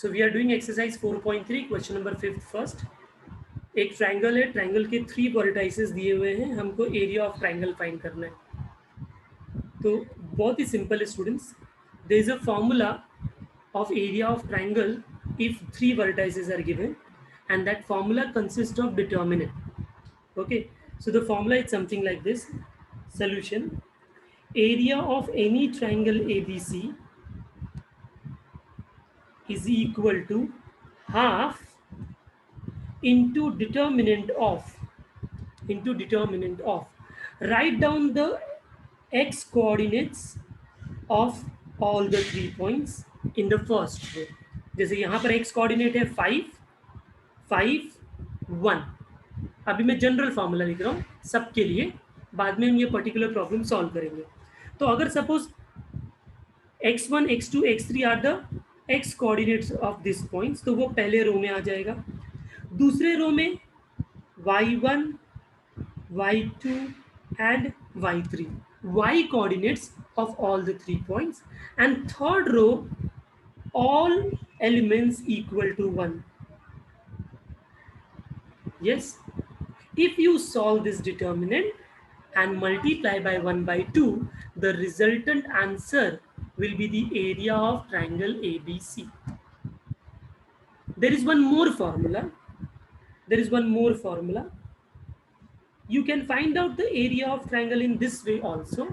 So we are doing exercise 4.3 question number 5 first. एक triangle है, triangle के 3 vertices दिए हुए हैं, हमको एरिया ऑफ ट्रायंगल फाइंड करना है। तो बहुत ही सिंपल है students, there is a formula of area of triangle if 3 vertices are given, and that formula consists of determinant. Okay, so the formula is something like this. Solution: area of any triangle ABC is equal to half into determinant of write down the x coordinates of all the 3 points in the first row. जैसे यहाँ पर x coordinate है 5, 5, 1। अभी मैं general formula लिख रहा हूँ सबके लिए, बाद में हम ये पर्टिकुलर प्रॉब्लम सॉल्व करेंगे। तो अगर suppose x1, x2, x3 are the x coordinates of this points, तो वो पहले रो में आ जाएगा। दूसरे रो में y1, y2 and y3, y coordinates of all the 3 points, and third row all elements equal to 1. Yes, if you solve this determinant and multiply by 1 by 2, the resultant answer will be the area of triangle ABC. There is one more formula. You can find out the area of triangle in this way also,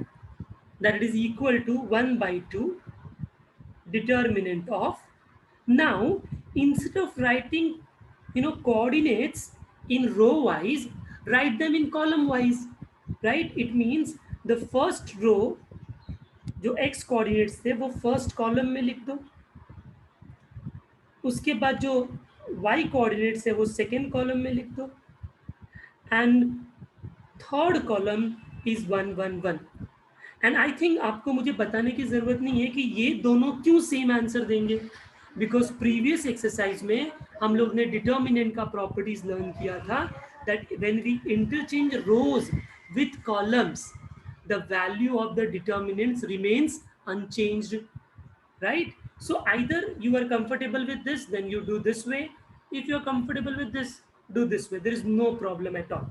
that it is equal to 1 by 2 determinant of. Now instead of writing coordinates in row wise, write them in column wise, right? It means the first row जो x coordinates थे वो first column में लिख दो, उसके बाद जो y coordinates है वो सेकेंड कॉलम में लिख दो, and third column is 1, 1, 1। And I think आपको मुझे बताने की जरूरत नहीं है कि ये दोनों क्यों सेम आंसर देंगे, बिकॉज प्रीवियस एक्सरसाइज में हम लोग ने डिटर्मिनेंट का प्रॉपर्टीज लर्न किया था, that when we interchange rows with columns the value of the determinants remains unchanged, right? So either you are comfortable with this, then you do this way. If you are comfortable with this, do this way. There is no problem at all.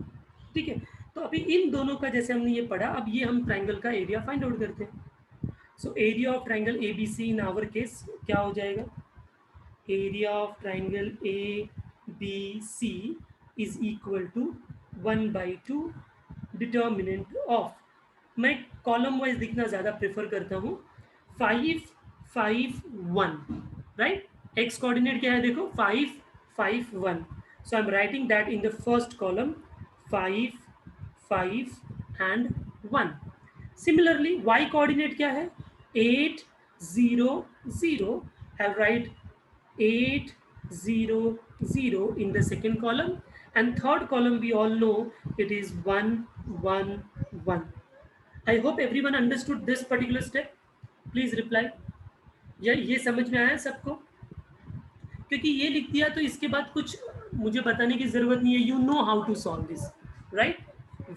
ठीक है, तो अभी इन दोनों का जैसे हमने ये पढ़ा, अब ये हम ट्राइंगल का एरिया फाइंड आउट करते हैं। So area of triangle ABC in our case क्या हो जाएगा? Area of triangle ABC is equal to 1 by 2 determinant of, मैं कॉलम वाइज लिखना ज़्यादा प्रेफर करता हूँ, 5, 5, 1, राइट? एक्स कोऑर्डिनेट क्या है देखो, 5, 5, 1। So I am writing that in the first column 5, 5 and 1. Similarly, y coordinate क्या है? 8, 0, 0. I'll write 8, 0, 0 in the second column, and third column we all know it is 1, 1, 1. I hope everyone understood this particular step. Please reply. ये समझ में आया सबको? क्योंकि ये लिख दिया तो इसके बाद कुछ मुझे बताने की जरूरत नहीं है, you know how to solve this, right?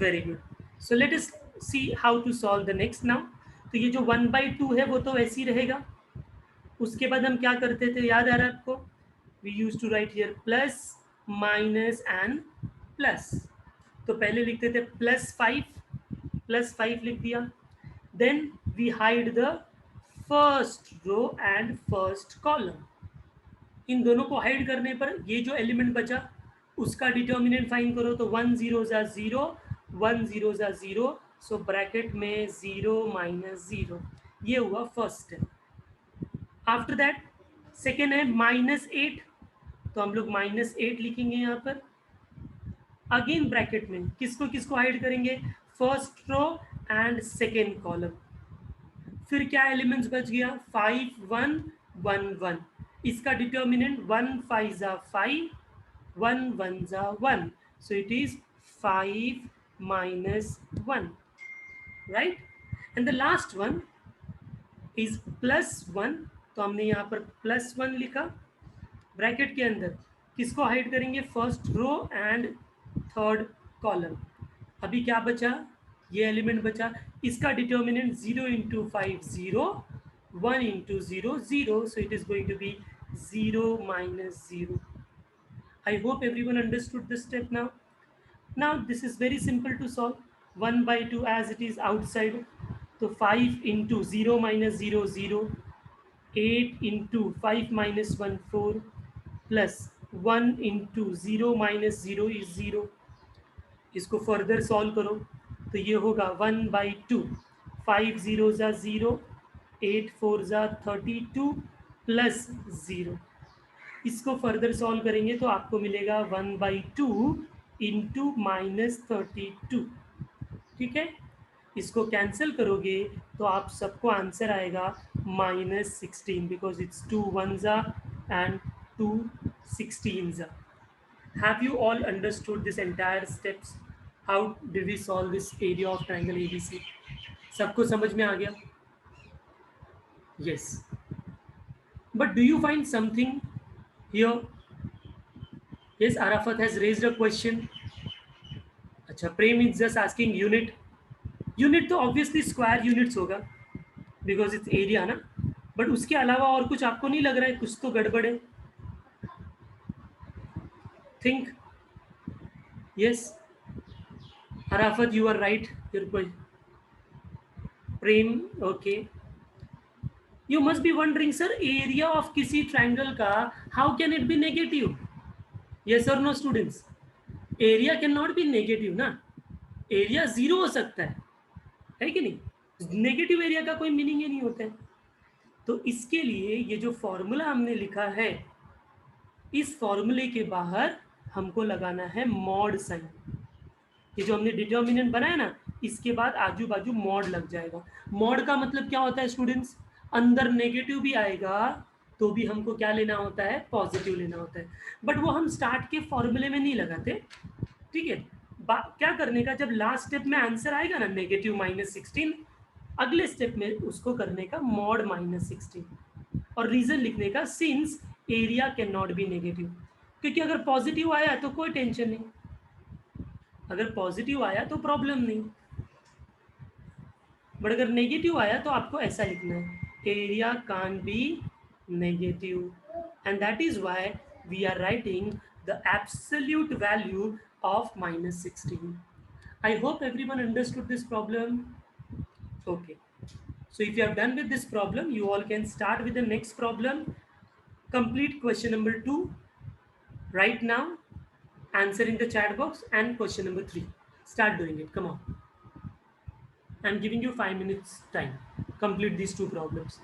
Very good. So let us see how to solve the next now. तो ये जो 1 by 2 है वो तो ऐसे ही रहेगा। उसके बाद हम क्या करते थे, याद आ रहा है आपको? We use to write here plus, minus and plus. तो पहले लिखते थे +5 लिख दिया, then we hide the first row and first column. इन दोनों को हाइड करने पर ये जो एलिमेंट बचा उसका डिटर्मिनेंट फाइंड करो, तो 1 0 ज़ा 0, 1 0 ज़ा 0, सो ब्रैकेट में 0 - 0, ये हुआ first step. After that second है -8, तो हम लोग -8 लिखेंगे यहाँ पर। अगेन ब्रैकेट में किसको हाइड करेंगे? First row and second column. फिर क्या एलिमेंट्स बच गया? 5, 1, 1, 1। इसका डिटर्मिनेंट 1 5 ज़ा 5, 1 1 ज़ा 1, सो it is 5 - 1, right? And the last one is +1, तो हमने यहाँ पर +1 लिखा। ब्रैकेट के अंदर किसको हाइड करेंगे? First row and third column. अभी क्या बचा? ये एलिमेंट बचा, इसका determinant 0 × 5 0, 1 × 0 0, so it is going to be 0 minus 0. I hope everyone understood this step now. Now this is very simple to solve. 1 by 2 as it is outside. So 5 into 0 minus 0, 0. 8 into 5 minus 1, 4. Plus 1 into 0 minus 0 is 0. इसको further solve करो तो ये होगा 1/2. 5 zero ज़ा 0, 8 4 ज़ा 32 plus 0. इसको further solve करेंगे तो आपको मिलेगा 1/2 इंटू -32. ठीक है, इसको कैंसिल करोगे तो आप सबको आंसर आएगा -16 बिकॉज इट्स 2 1 ज़ा एंड 2 16 ज़ा. Have you all understood this entire steps? How did we solve this area of triangle ABC? सबको समझ में आ गया? Yes. But do you find something here? Yes, Arafat has raised a question. अच्छा, Prem is just asking unit. Unit तो obviously square units होगा because it's area ना. But उसके अलावा और कुछ आपको नहीं लग रहा है? कुछ तो गड़बड़ है. Think. Yes. Arafat, you are right. Your question. Prem, okay. You must be wondering, sir, area of किसी triangle का how can it be negative? Yes or no, students? Area cannot be negative ना. Area 0 हो सकता है कि नहीं? Negative area का कोई मीनिंग ही नहीं होता है. तो इसके लिए ये जो फॉर्मूला हमने लिखा है, इस फॉर्मूले के बाहर हमको लगाना है मॉड साइन. ये जो हमने डिटर्मिनेंट बनाया ना, इसके बाद आजू बाजू मॉड लग जाएगा. मॉड का मतलब क्या होता है स्टूडेंट्स? अंदर नेगेटिव भी आएगा तो भी हमको क्या लेना होता है? पॉजिटिव लेना होता है. बट वो हम स्टार्ट के फॉर्मूले में नहीं लगाते. ठीक है, क्या करने का, जब लास्ट स्टेप में आंसर आएगा ना नेगेटिव -16, अगले स्टेप में उसको करने का मॉड -16 और रीजन लिखने का since area can not be negative. क्योंकि अगर पॉजिटिव आया तो कोई टेंशन नहीं, अगर पॉजिटिव आया तो प्रॉब्लम नहीं, बट अगर नेगेटिव आया तो आपको ऐसा लिखना है area can't be negative. And that is why we are writing the absolute value of -16. I hope everyone understood this problem. Okay, so if you have done with this problem, you all can start with the next problem. Complete question number 2 right now, answer in the chat box, and question number 3. Start doing it, come on. I'm giving you 5 minutes time. Complete these two problems.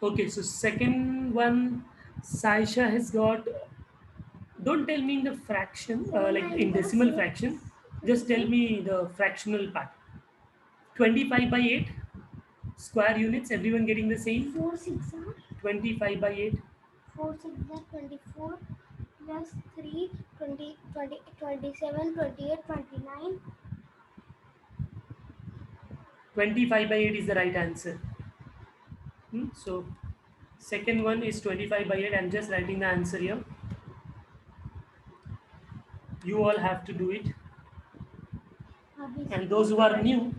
Okay, so second one, Saisha has got. Don't tell me in the fraction, like in decimal fraction. Just tell me the fractional part. 25 by 8 square units. Everyone getting the same? 4 6 are 25 by 8. 4 6 are 24 plus 3 20 20 27 28 29. 25 by 8 is the right answer. So second one is 25 by 8. I'm just writing the answer here. You all have to do it. And those who are new,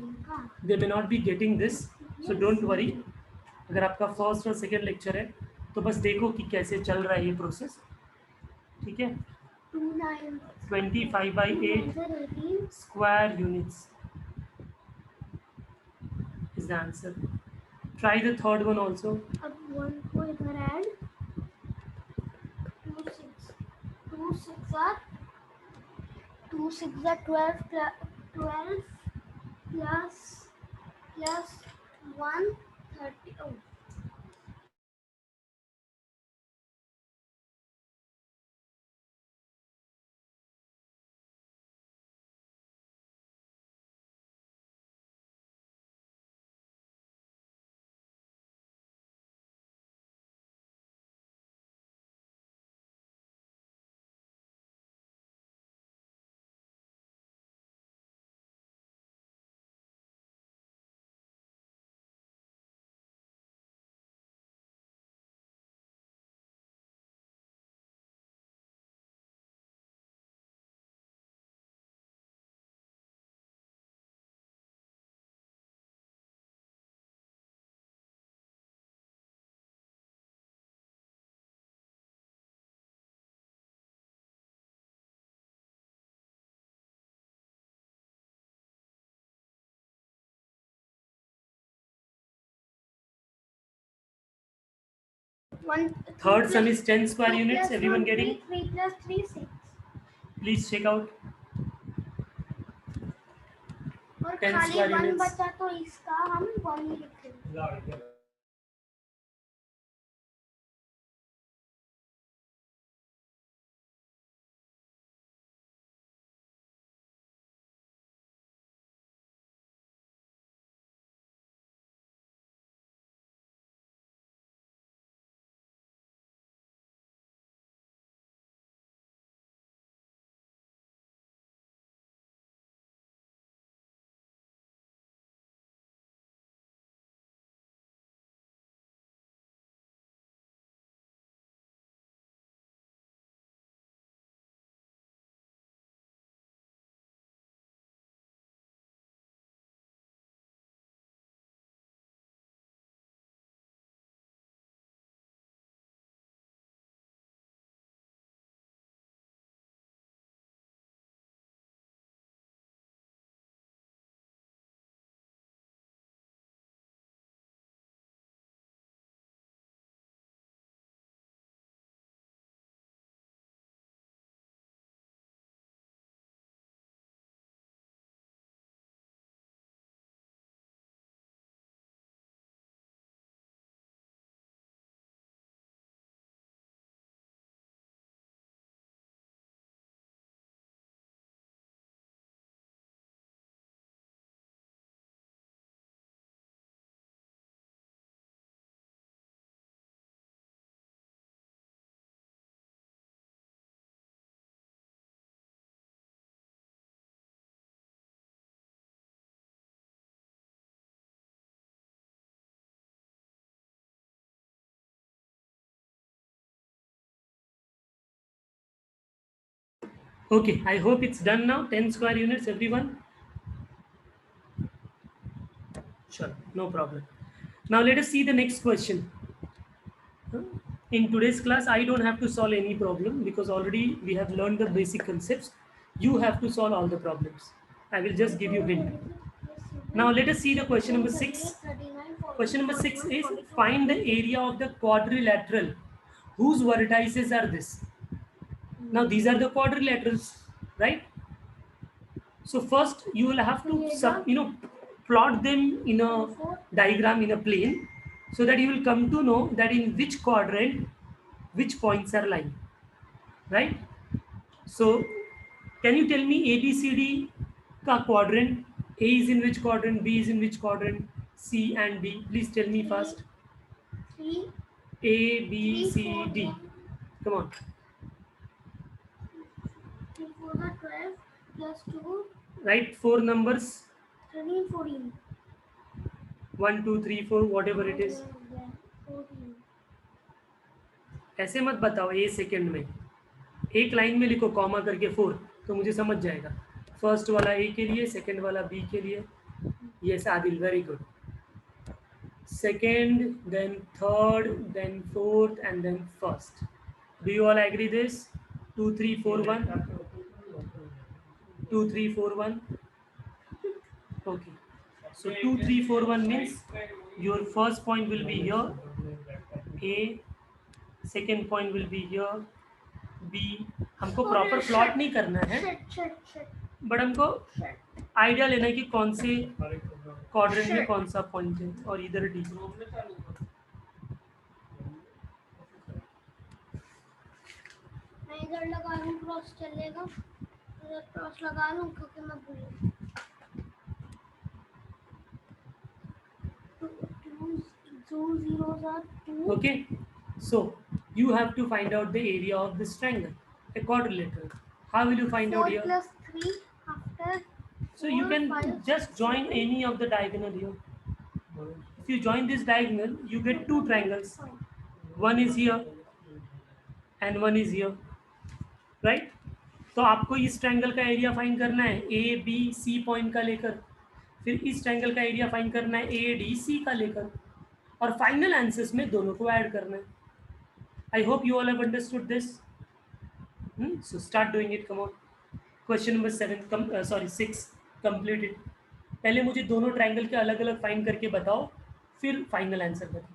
they may not be getting this. So don't worry. अगर आपका first और second lecture है तो बस देखो कि कैसे चल रहा है ये प्रोसेस. ठीक है. 25 by 8 square units is the answer. Try the third one also. अब 1 को इधर add 2 6 2 6 are 2 6 are 12 12 plus 1 30. Oh. Third sum is 10 square units. Everyone getting? 3 plus 3 6. Please check out. और 10 खाली square 1 units. बचा तो इसका हम 1 ही लिखेंगे. Okay, I hope it's done now. 10 square units, everyone. Sure, no problem. Now let us see the next question. In today's class, I don't have to solve any problem because already we have learned the basic concepts. You have to solve all the problems. I will just give you hint. Now let us see the question number 6. Question number 6 is find the area of the quadrilateral whose vertices are this. Now these are the quadrilaterals, right? So first you will have to plot them in a diagram in a plane. so that you will come to know that in which quadrant which points are lying, right? So can you tell me ABCD ka quadrant? A is in which quadrant, B is in which quadrant, C and D? Please tell me Three, fast. three, A, B, three, C, four, D. one. Come on. 3 4 are 12 plus 2, Write four numbers. 13, 14. 1, 2, 3, 4, whatever it is. 14. ऐसे मत बताओ ए second में, एक line में लिखो comma करके 4, तो मुझे समझ जाएगा. फर्स्ट वाला ए के लिए, सेकेंड वाला बी के लिए. Yes Adil, very good. Second, then third, then fourth, and then first. Do you all agree this? 2, 3, 4, 1. 2, 3, 4, 1. Okay. So 2, 3, 4, 1 means your first point will be here, A. Second point will be here, B. हमको proper plot नहीं करना है, but हमको idea लेना है कि कौन से क्वाड्रेंट में कौन सा पॉइंट है, और इधर डी. मैं इधर लगा लूं, क्रॉस चलेगा. इधर क्रॉस लगा लूं क्योंकि मैं भूल. 2 zeros are 2. Okay, so you have to find out the area of this triangle, a quadrilateral. How will you find out 4 here? plus 3 after. So you 4, can 5, just 6, join 7. any of the diagonal here. If you join this diagonal, you get two triangles. One is here and one is here, right? तो आपको इस triangle का area find करना है A B C point का लेकर, फिर इस ट्रायंगल का एरिया फाइंड करना है ए डी सी का लेकर, और फाइनल आंसर्स में दोनों को ऐड करना है. I hope you all have understood this. So start doing it. Come on. Question number 7, sorry 6, complete it. पहले मुझे दोनों ट्रायंगल के अलग अलग फाइंड करके बताओ, फिर फाइनल आंसर बताओ.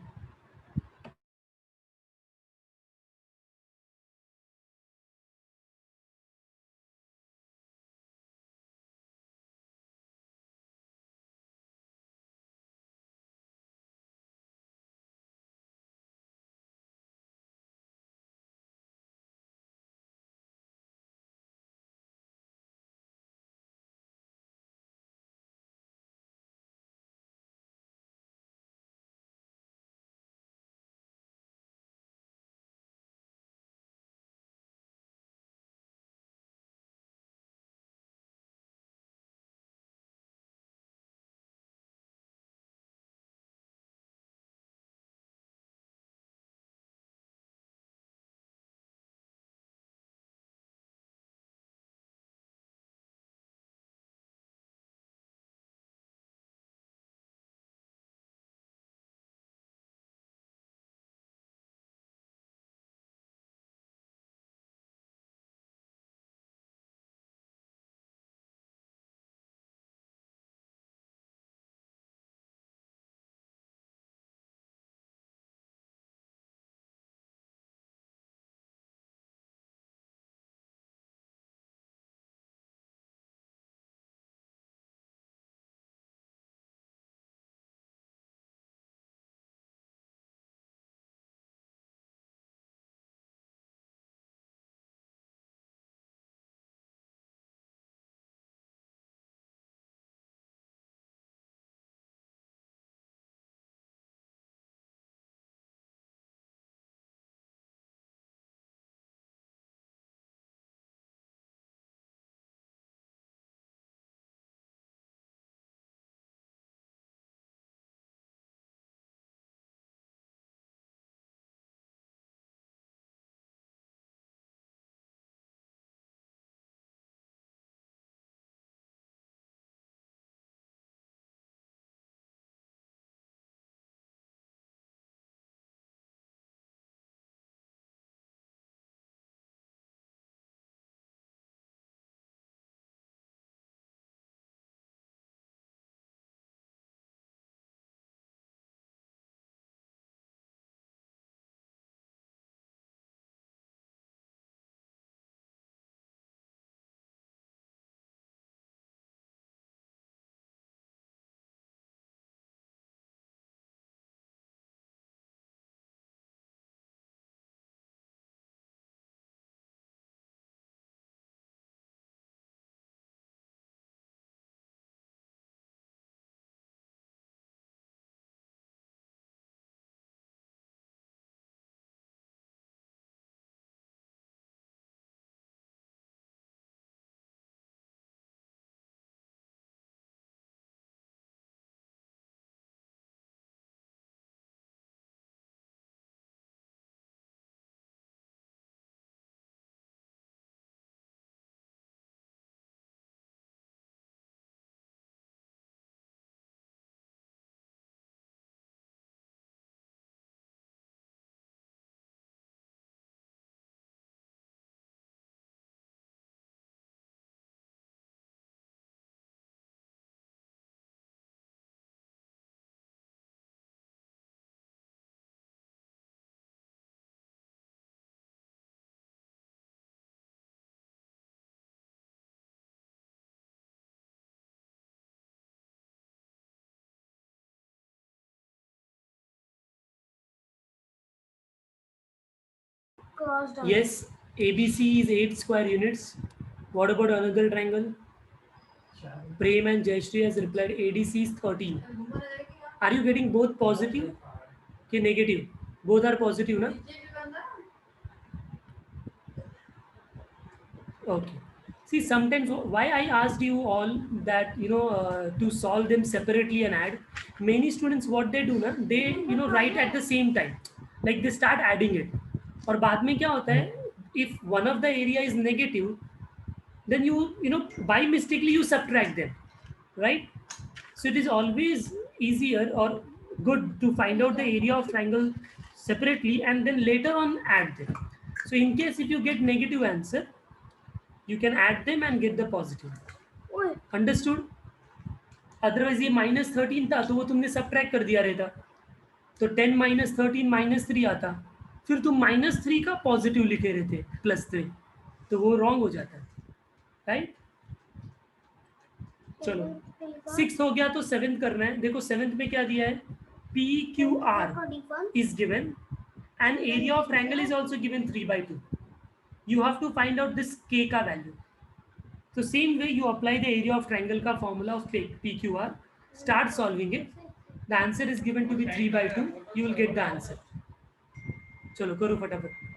crossed out. Yes, ABC is 8 square units. What about another triangle? Prem and Jayashree has replied ADC is 13. Are you getting both positive? Okay, negative. Both are positive, na? Okay. See, sometimes why I asked you all that to solve them separately and add. Many students what they do ना, they write at the same time, like they start adding it. और बाद में क्या होता है? If one of the area is negative, then you by mistakenly you subtract them, right? So it is always easier or good to find out the area of triangle separately and then later on add them. So in case if you get negative answer, you can add them and get the positive. ओए, understood? Otherwise ये -13 था तो वो तुमने subtract कर दिया रहता, तो 10 -13 -3 आता, फिर तुम -3 का पॉजिटिव लिखे रहते +3, तो वो रॉन्ग हो जाता है, राइट? चलो, 6th हो गया तो 7th करना है. देखो 7th में क्या दिया है? PQR is given and area of triangle is also given 3/2. You have to find out this K का value. So same way you apply the area of triangle का formula of PQR, start solving it. The answer is given to be 3/2. You will get the answer. चलो करो फटाफट.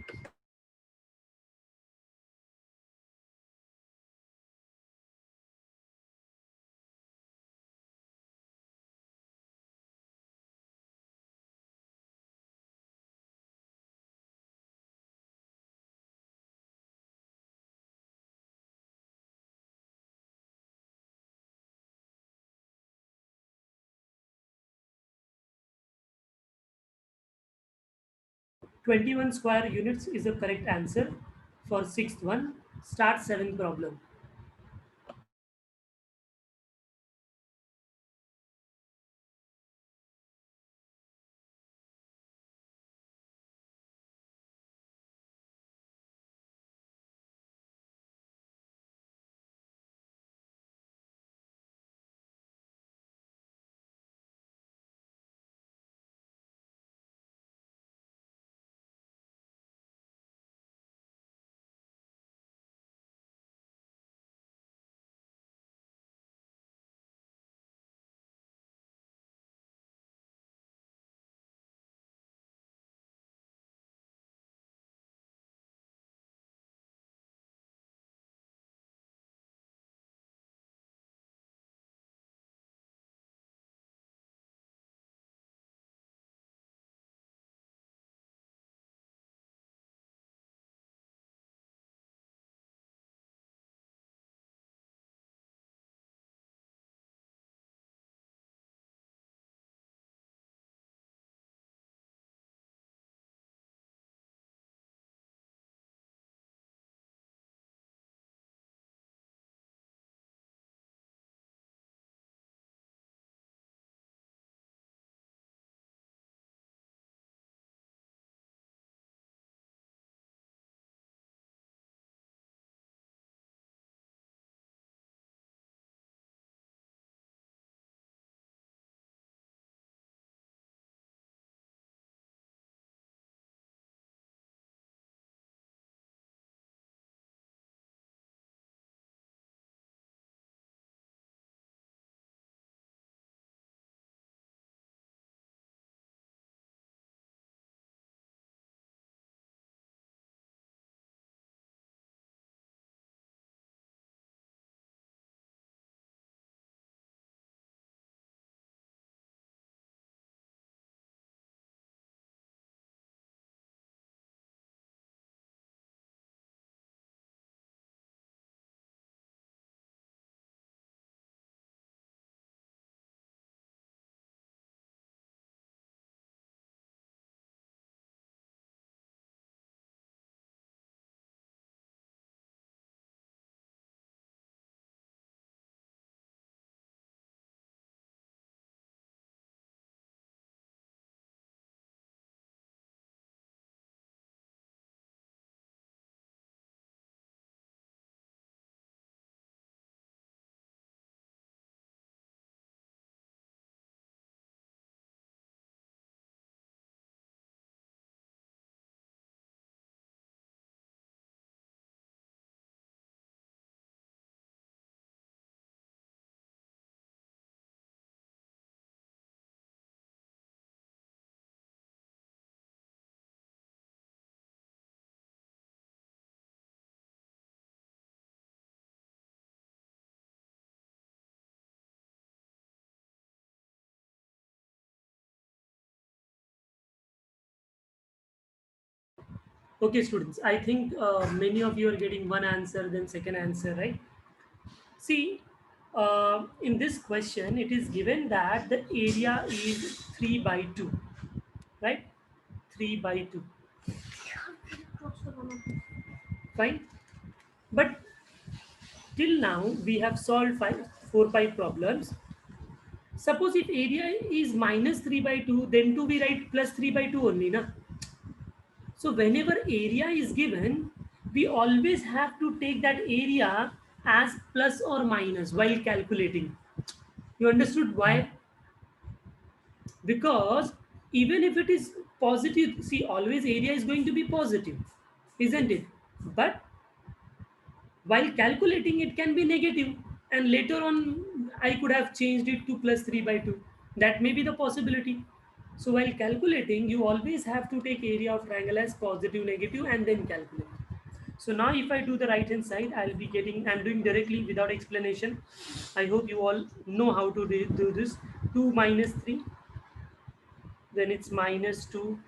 Twenty-one square units is the correct answer for 6th one. Start 7th problem. Okay, students, I think many of you are getting one answer, then second answer, right? See, in this question, it is given that the area is 3 by 2, right? 3 by 2, fine. But till now, we have solved 5 problems. Suppose if area is minus 3 by 2, then to we write plus 3 by 2 only, na? So whenever area is given, we always have to take that area as plus or minus while calculating. You understood why? Because even if it is positive, see, always area is going to be positive, isn't it? But while calculating, it can be negative, and later on, I could have changed it to plus 3 by 2. That may be the possibility. So while calculating, you always have to take area of triangle as positive, negative, and then calculate. So now if I do the right hand side, I'll be getting, I'm doing directly without explanation. I hope you all know how to do this. 2 minus 3, then it's minus 2,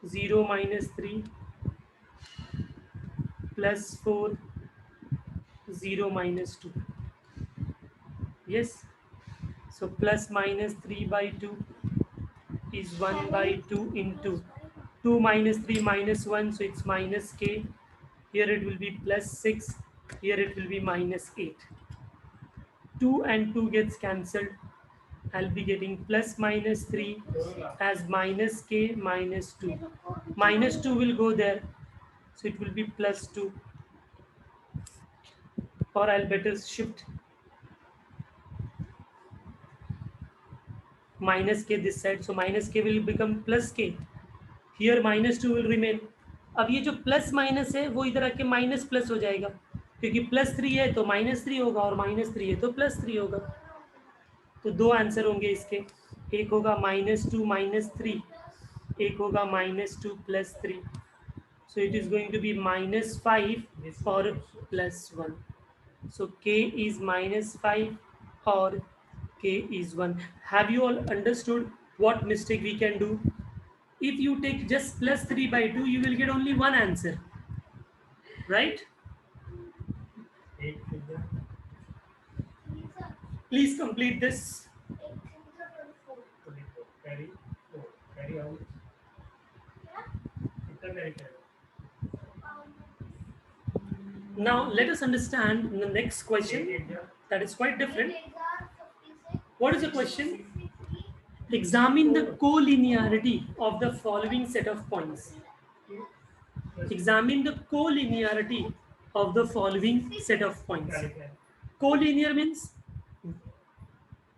0 minus 3, plus 4, 0 minus 2. Yes. So plus minus 3 by 2 is 1 by 2 into 2 minus 3 minus 1. So it's minus k. Here it will be plus 6. Here it will be minus 8. 2 and 2 gets cancelled. I'll be getting plus minus 3 as minus k minus 2. Minus 2 will go there. So it will be plus 2. Or I'll better shift minus k this side. So minus k will become plus k. Here minus 2 will remain. अब ये जो plus minus है वो इधर आके minus plus हो जाएगा, क्योंकि प्लस 3 है तो माइनस 3 होगा और माइनस 3 है तो प्लस 3 होगा. तो दो आंसर होंगे इसके. एक होगा माइनस 2 माइनस 3, एक होगा minus 2 plus 3. So it is going to be minus 5 or plus 1. So k is minus 5 or k is 1. Have you all understood what mistake we can do? If you take just plus 3 by 2, you will get only one answer, right? Please complete this. Now let us understand the next question that is quite different. What is the question? Examine the collinearity of the following set of points. Examine the collinearity of the following set of points. Collinear means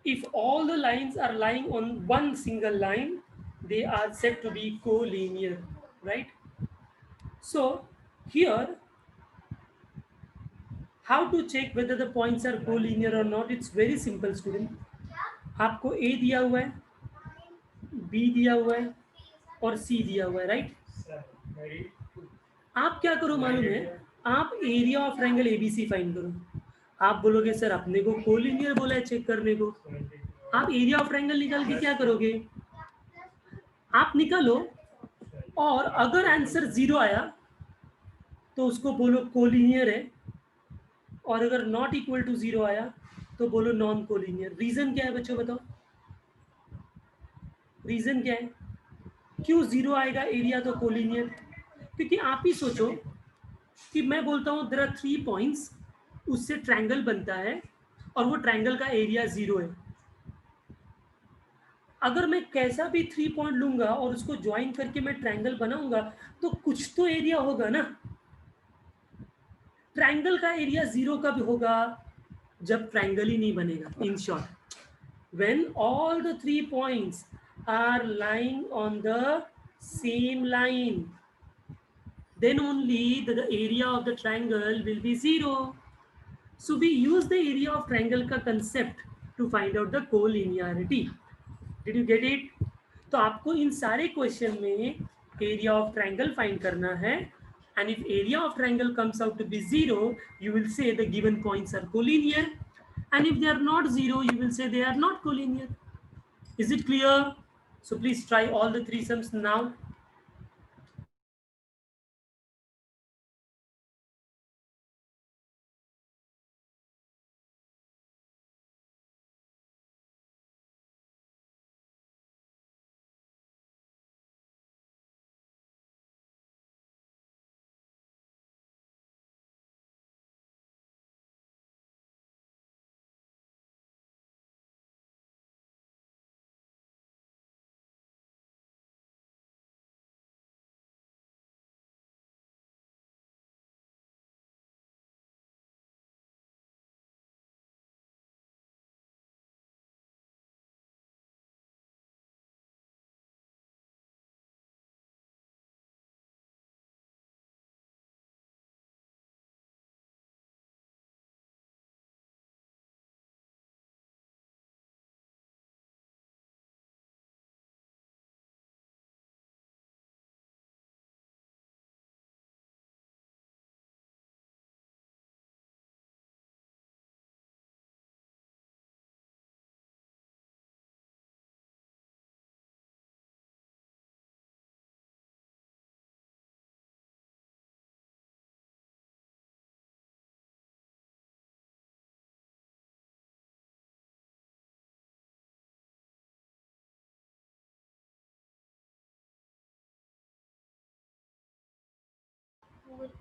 if all the lines are lying on one single line, they are said to be collinear, right? So here, how to check whether the points are collinear or not? It's very simple, student. आपको A दिया हुआ है, B दिया हुआ है और C दिया हुआ है, राइट? आप क्या करो मालूम है? आप area of triangle ABC find करो. आप बोलोगे सर अपने को कोलिनियर बोला है चेक करने को. आप एरिया ऑफ ट्रायंगल निकाल के क्या करोगे? आप निकालो और अगर आंसर 0 आया तो उसको बोलो कोलिनियर है, और अगर नॉट इक्वल टू 0 आया तो बोलो नॉन कोलिनियर. रीजन क्या है बच्चों, बताओ रीजन क्या है? क्यों 0 आएगा एरिया तो कोलिनियर? क्योंकि आप ही सोचो कि मैं बोलता हूँ देयर आर 3 पॉइंट्स, उससे ट्रायंगल बनता है और वो ट्रायंगल का एरिया 0 है. अगर मैं कैसा भी 3 पॉइंट लूंगा और उसको ज्वाइन करके मैं ट्रायंगल बनाऊंगा तो कुछ तो एरिया होगा ना. ट्रायंगल का एरिया 0 कब होगा? जब ट्रायंगल ही नहीं बनेगा. In short, when all the 3 points are lying on the same line, then only the area of the triangle will be 0. So we use the area of triangle का concept to find out the collinearity. Did you get it? तो आपको इन सारे question में area of triangle find करना है. And if area of triangle comes out to be 0, you will say the given points are collinear. And if they are not 0, you will say they are not collinear. Is it clear? So please try all the 3 sums now.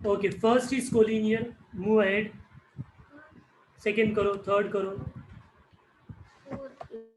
Okay, first is collinear. Move ahead. Second करो, third करो. fourth is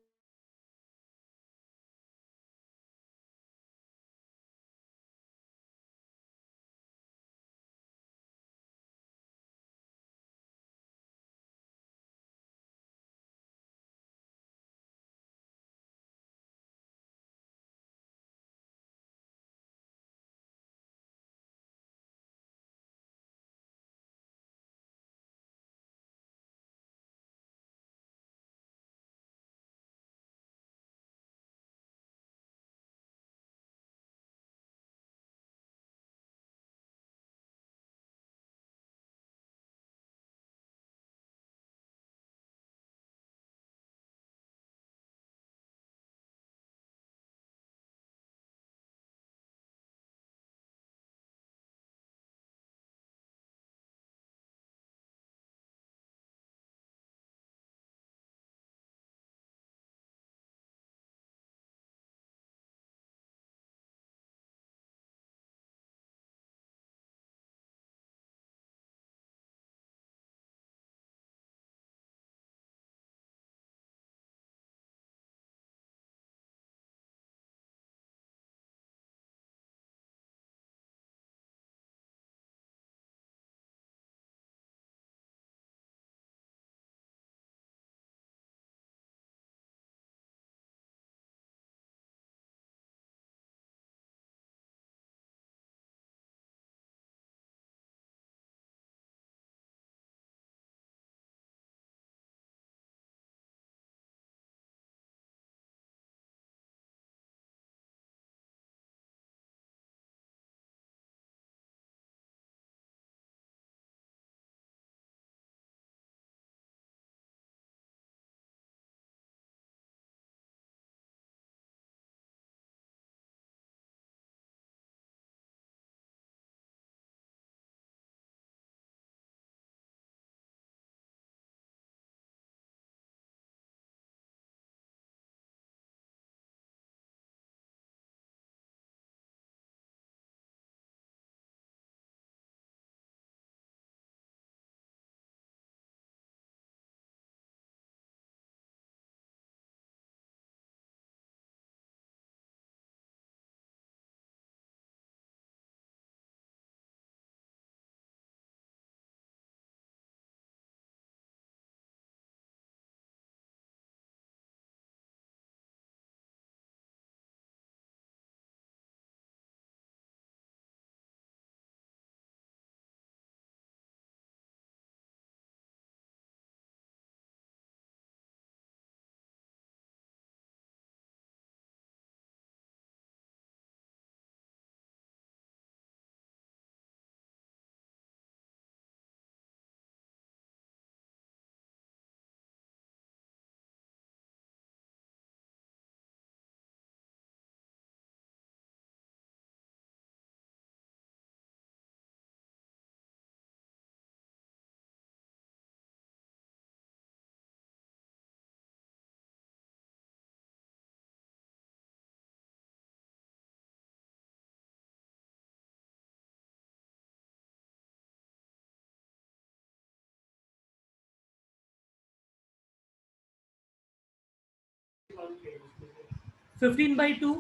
fifteen by two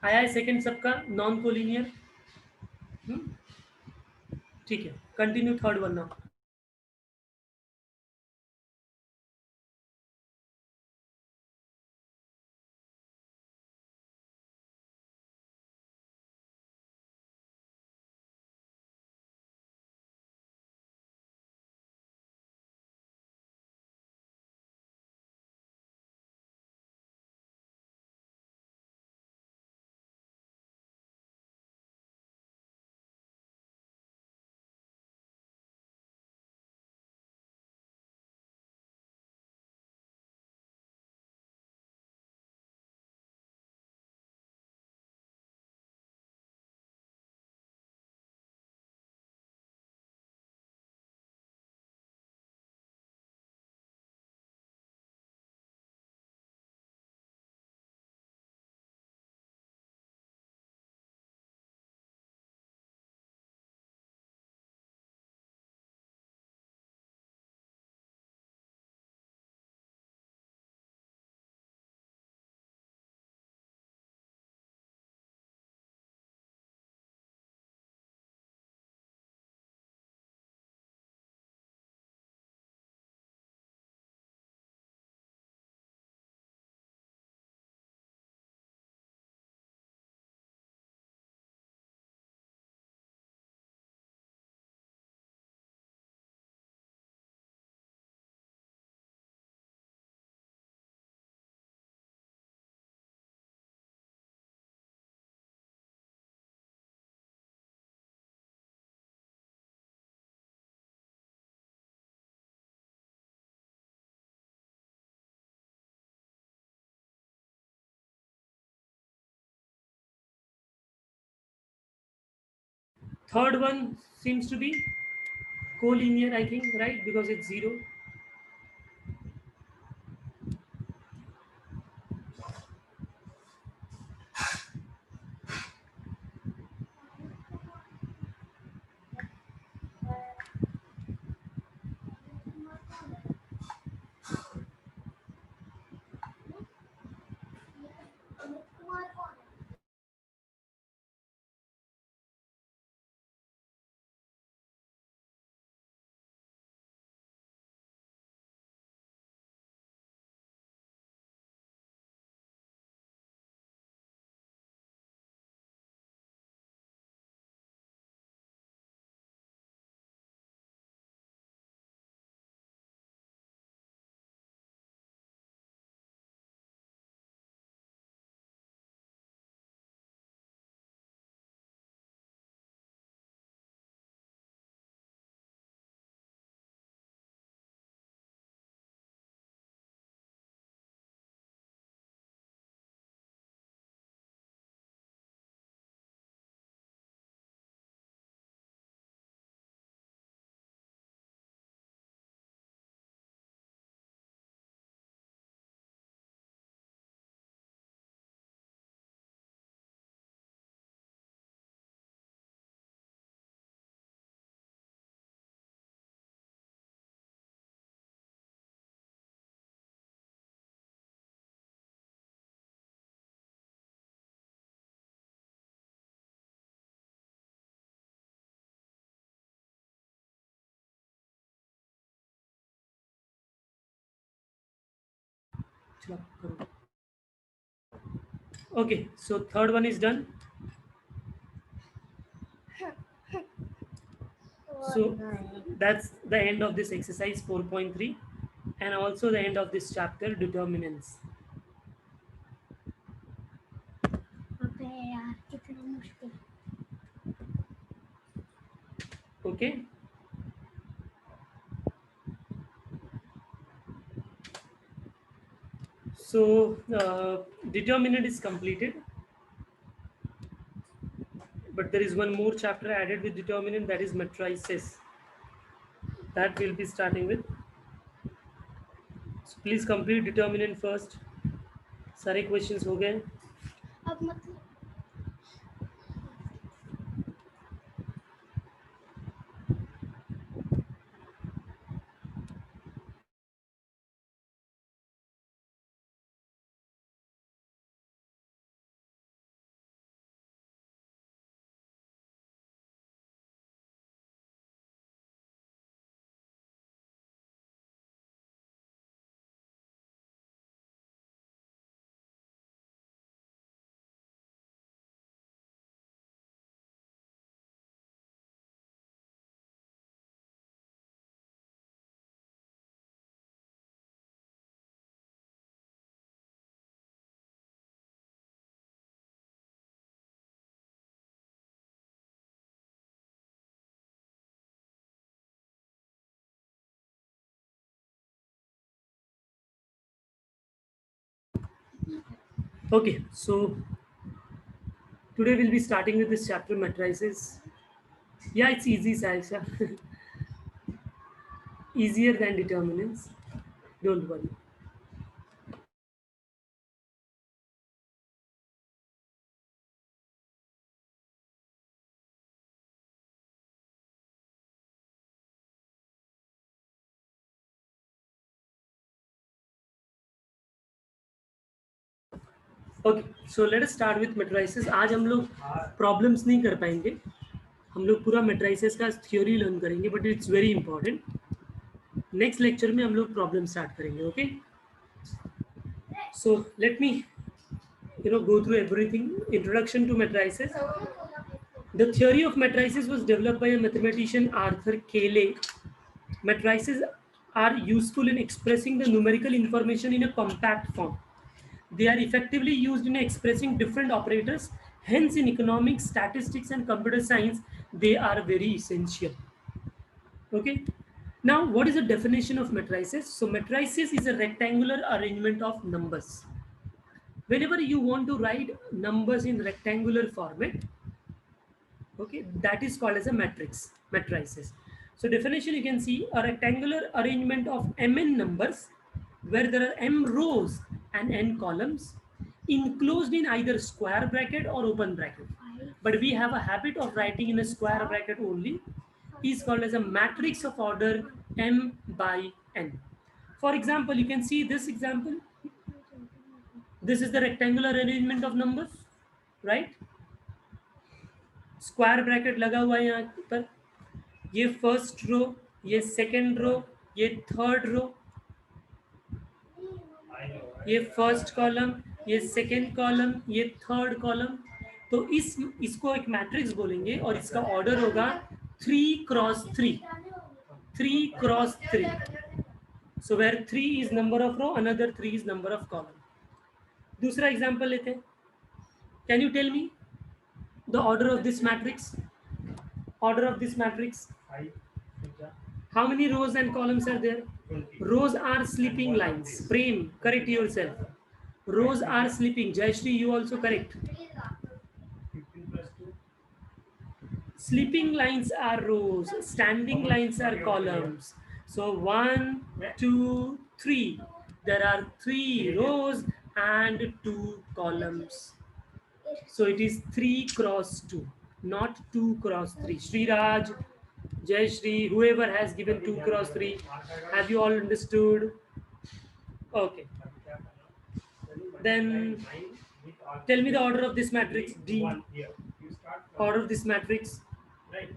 आया है second सबका non collinear. ठीक है, continue third one now. Third one seems to be collinear, I think, right? Because it's 0. Okay, so third one is done. So that's the end of this exercise 4.3 and also the end of this chapter, determinants. अबे यार कितना मुश्किल. Okay. So determinant is completed, but there is one more chapter added with determinant, that is matrices. That we'll be starting with. So please complete determinant first. सारे questions हो गए. अब मतलब Okay, so today we'll be starting with this chapter matrices. Yeah, it's easy, Saisha. Easier than determinants. Don't worry. Okay so let us start with matrices. आज हम लोग problems नहीं कर पाएंगे, हम लोग पूरा मैट्रिसेस का थ्योरी लर्न करेंगे, but it's very important. Next lecture में हम लोग प्रॉब्लम स्टार्ट करेंगे. Okay, so let me go through everything. Introduction to matrices. The theory of matrices was developed by a mathematician, Arthur Cayley. Matrices are useful in expressing the numerical information in a compact form. They are effectively used in expressing different operators. Hence, in economics, statistics, and computer science, they are very essential. Okay. Now, what is the definition of matrices? So, matrices is a rectangular arrangement of numbers. Whenever you want to write numbers in rectangular format, Okay, that is called as a matrices. So definition, you can see a rectangular arrangement of mn numbers where there are m rows and n columns enclosed in either square bracket or open bracket, but we have a habit of writing in a square bracket only, is called as a matrix of order m by n. For example, you can see this example. This is the rectangular arrangement of numbers, right? Square bracket लगा हुआ है यहाँ पर, ये first row, ये second row, ये third row, ये first column, ये सेकंड कॉलम, ये थर्ड कॉलम. तो इसको एक मैट्रिक्स बोलेंगे और इसका ऑर्डर होगा 3x3, 3x3. So where 3 is number of row, another 3 is number of column. दूसरा एग्जांपल लेते हैं. Can you tell me the order of this matrix? Order of this matrix. How many rows and columns are there? 20. Rows are sleeping lines. Prem, correct yourself. Rows are sleeping. Jayashri, you also correct. 15 plus 2. Sleeping lines are rows. Standing lines are columns. So 1, 2, 3. There are 3 rows and 2 columns. So it is 3x2, not 2x3. Sriraj, Jayashri, whoever has given 2x3, have you all understood? Okay. Then tell me the order of this matrix D. Here. You start from Order of this matrix. right.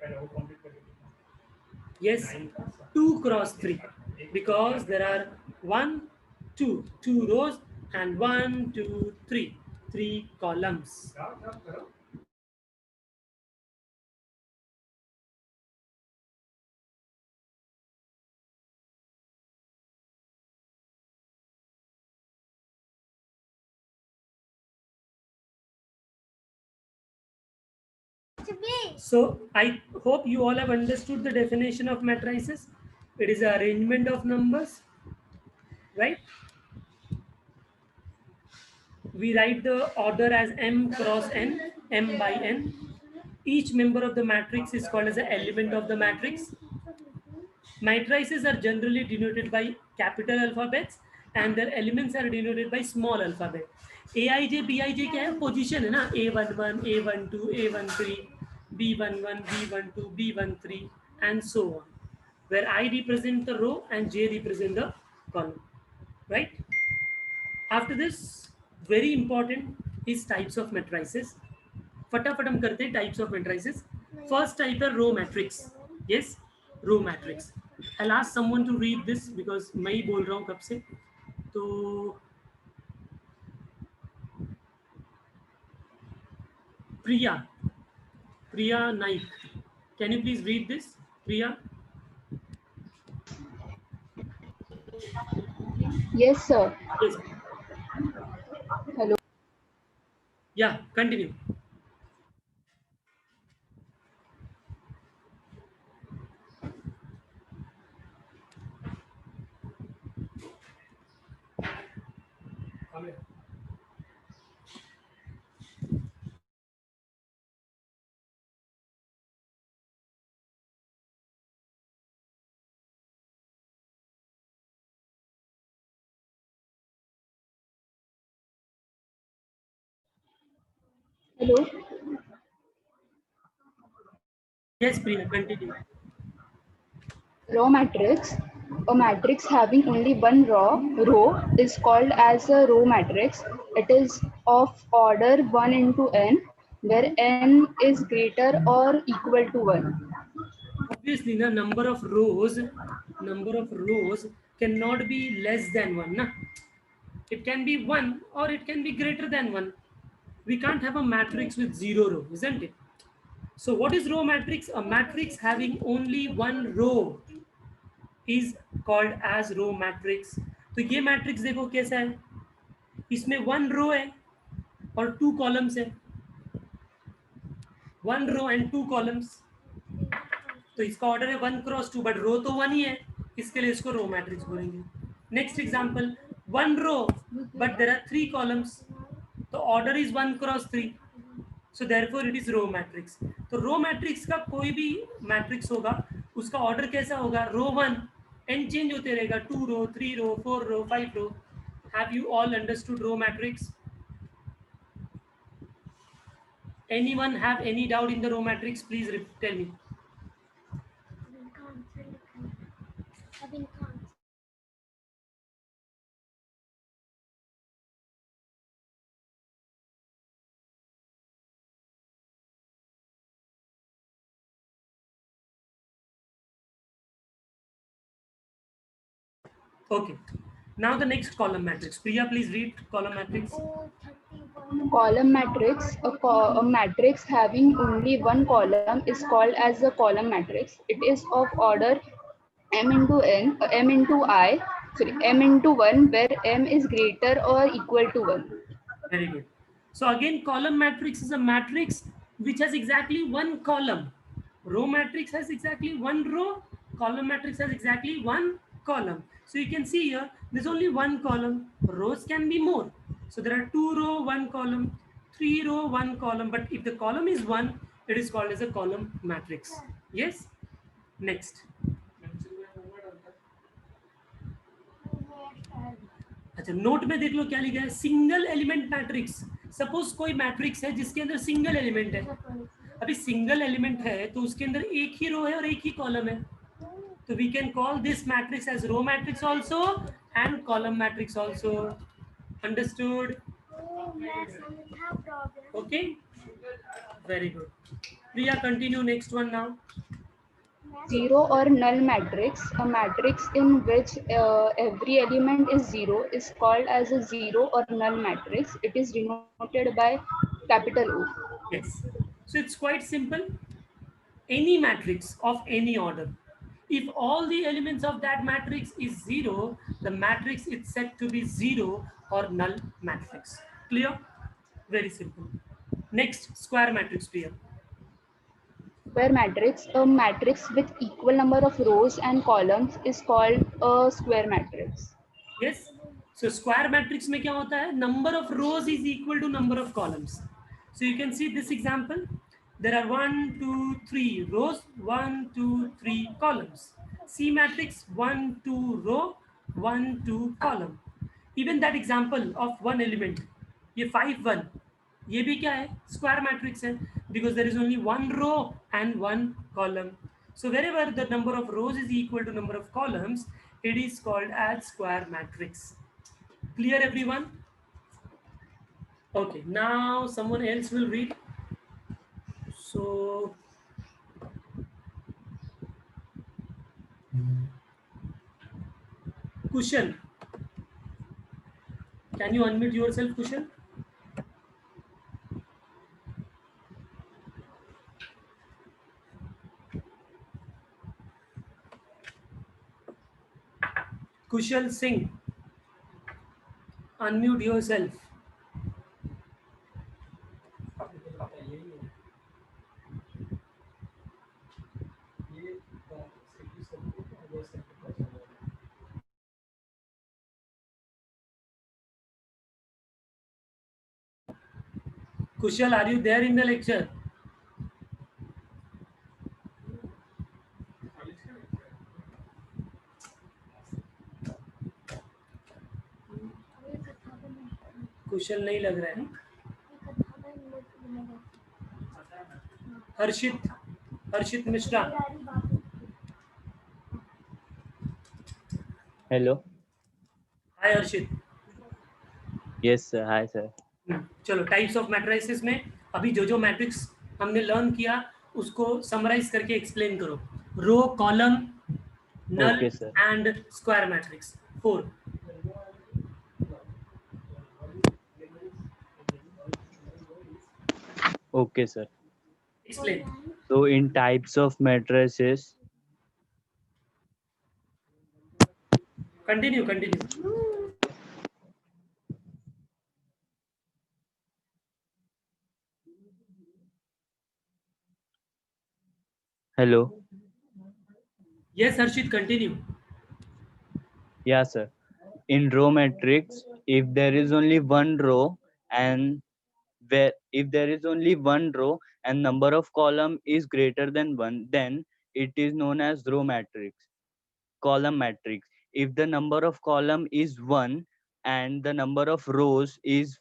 Pehले वो complete करेंगे. Yes, 2x3, because there are 1, 2 rows and 1, 2, 3 columns. करो. So I hope you all have understood the definition of matrices. It is an arrangement of numbers, right? We write the order as m cross n, m by n. Each member of the matrix is called as an element of the matrix. Matrices are generally denoted by capital alphabets and their elements are denoted by small alphabet. Aij, Bij क्या है? Position है ना? A11, A12, A13, B11, B12, B13, and so on. Where I represent the row and J represent the column, right? After this, very important is types of matrices. फटाफट हम करते हैं types of matrices. First type है row matrix. Yes, row matrix. I'll ask someone to read this because मैं ही बोल रहा हूँ कब से. तो Priya Naik, can you please read this, Priya? Yes, sir. Yes. Hello. Yeah, continue. Come here. Hello. Yes, Priya, continue. Row matrix. A matrix having only one row is called as a row matrix. It is of order 1 into n, where n is greater or equal to 1. Obviously, the number of rows cannot be less than 1. Na? It can be 1 or it can be greater than 1. We can't have a matrix with 0 row, isn't it? So what is row matrix? A matrix having only one row is called as row matrix. तो ये matrix देखो कैसा है, इसमें 1 रो है और 2 columns है. 1 row and 2 columns. तो इसका ऑर्डर है 1x2, बट रो तो 1 ही है, इसके लिए इसको रो मैट्रिक्स बोलेंगे. Next example, 1 row but there are 3 columns, तो order is 1x3. So therefore it is row matrix. तो रो मैट्रिक्स का कोई भी मैट्रिक्स होगा उसका ऑर्डर कैसा होगा, रो 1, एन चेंज होते रहेगा, 2 row, 3 row, 4 row, 5 row. Have you all understood row matrix? Anyone have any doubt in the row matrix? Please tell me. Okay. Now the next column matrix. Priya, please read column matrix. Column matrix, a matrix having only one column is called as a column matrix. It is of order m into n, m into I, sorry, m into 1, where m is greater or equal to 1. Very good. So again, column matrix is a matrix which has exactly one column. Row matrix has exactly one row. Column matrix has exactly one column. So you can see here, there's only one column. Rows can be more. So there are 2 row, 1 column, 3 row, 1 column. But if the column is 1, it is called as a column matrix. Yes? Next. अच्छा, note में देख लो क्या लिखा है, single element matrix. Suppose कोई matrix है जिसके अंदर सिंगल एलिमेंट है। अभी सिंगल एलिमेंट है तो उसके अंदर एक ही रो है और एक ही कॉलम है, तो we can call this matrix as row matrix also and column matrix also. Understood? Okay, very good. Priya, continue next one now. Zero or null matrix, a matrix in which every element is zero, is called as a zero or null matrix. It is denoted by capital O. Yes. So it's quite simple. Any matrix of any order, if all the elements of that matrix is zero, the matrix is said to be zero or null matrix. Clear? Very simple. Next, square matrix. Clear? Square matrix, a matrix with equal number of rows and columns, is called a square matrix. Yes. So square matrix में क्या होता है? Number of rows is equal to number of columns. So you can see this example. There are 1, 2, 3 rows, 1, 2, 3 columns. C matrix 1, 2 row, 1, 2 column. Even that example of one element, ये 5, 1, ये भी क्या है? Square matrix है, because there is only one row and one column. So wherever the number of rows is equal to number of columns, it is called as square matrix. Clear, everyone? Okay, now someone else will read. So Kushal, can you unmute yourself, Kushal? Kushal Singh, unmute yourself. Kushal, are you there in the lecture? कुशल नहीं लग रहा है। Harshit Mishra. Hello. Hi Harshit. Yes sir, hi sir. चलो, types of matrices में अभी जो matrix हमने learn किया उसको समराइज करके एक्सप्लेन करो। Row, column, null and square matrix 4। Okay, sir. Explain. So in types of matrices. Continue. Hello. Yes, Harshit, continue. Yeah, sir. In row matrix, if there is only one row and where if there is only one row and number of column is greater than 1, then it is known as row matrix, column matrix. If the number of column is 1 and the number of rows is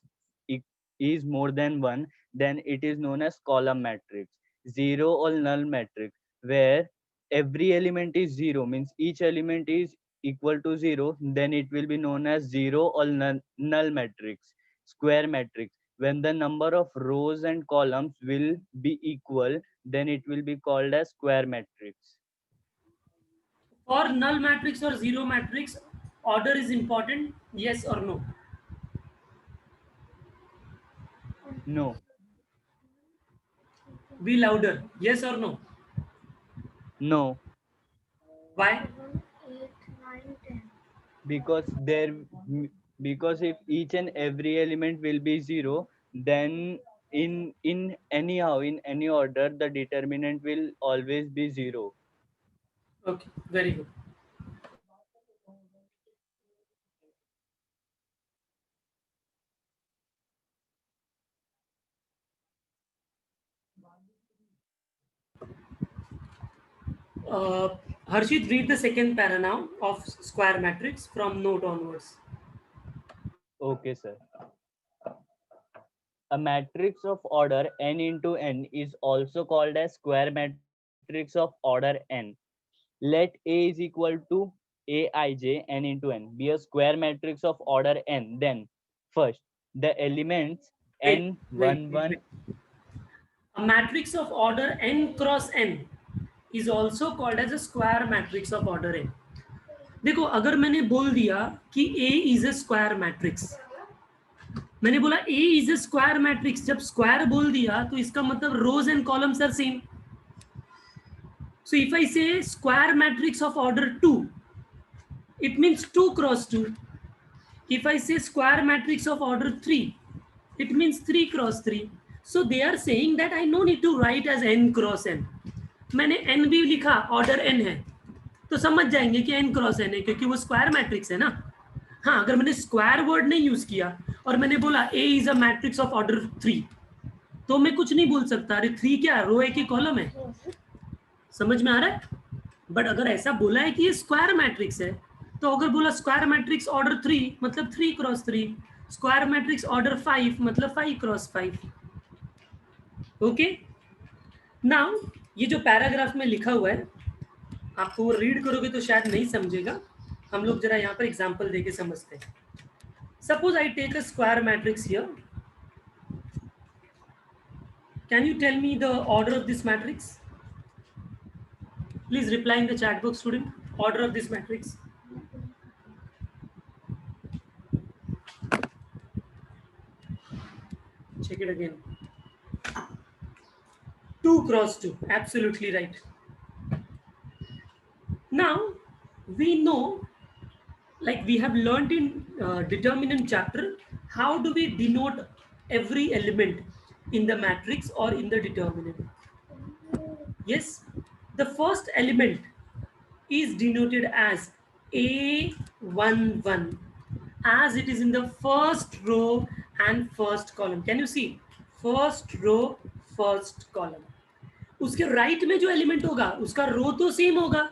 more than 1, then it is known as column matrix. Zero or null matrix, where every element is 0, means each element is equal to 0, then it will be known as zero or null matrix. Square matrix, when the number of rows and columns will be equal, then it will be called as square matrix. For null matrix or zero matrix, order is important, yes or no? No. Be louder, yes or no? No, Why? 7, 8, 9, 10. because because if each and every element will be 0, then in anyhow in any order the determinant will always be 0. Okay, very good. Harshit, read the second para now of square matrix from note onwards. Okay, sir. A matrix of order n into n is also called as square matrix of order n. Let A is equal to Aij n into n be a square matrix of order n. Then first the elements Wait, n wait, 1 wait, 1. wait. A matrix of order n cross n is also called as a square matrix of order n. देखो, अगर मैंने बोल दिया कि A is a square matrix, मैंने बोला A is a square matrix, जब square बोल दिया तो इसका मतलब rows and columns are same. So if I say square matrix of order 2, it means 2 cross 2. If I say square matrix of order 3, it means 3 cross 3. So they are saying that I no need to write as n cross n. मैंने n भी लिखा, order n है, तो समझ जाएंगे कि n cross n है, क्योंकि वो स्क्वायर मैट्रिक्स है ना. हाँ, अगर मैंने स्क्वायर वर्ड नहीं यूज किया और मैंने बोला A is a matrix of order 3, तो मैं कुछ नहीं बोल सकता. अरे 3 क्या, रो है कि कॉलम है? समझ में आ रहा है? बट अगर ऐसा बोला है कि ये स्क्वायर मैट्रिक्स है, तो अगर बोला स्क्वायर मैट्रिक्स ऑर्डर 3 मतलब 3 क्रॉस 3, स्क्वायर मैट्रिक्स ऑर्डर 5 मतलब 5 क्रॉस 5. ओके, नाउ ये जो पैराग्राफ में लिखा हुआ है, आपको वो रीड करोगे तो शायद नहीं समझेगा. हम लोग जरा यहाँ पर एग्जांपल देके समझते हैं. Suppose I take a square matrix here. Can you tell me the order of this matrix? Please reply in the chat box, student. Order of this matrix. Check it again. 2 cross 2. Absolutely right. Now, we know, like we have learned in determinant chapter, how do we denote every element in the matrix or in the determinant? Yes, the first element is denoted as A11, as it is in the first row and first column. Can you see? First row, first column. उसके right में जो element होगा उसका रो तो same होगा,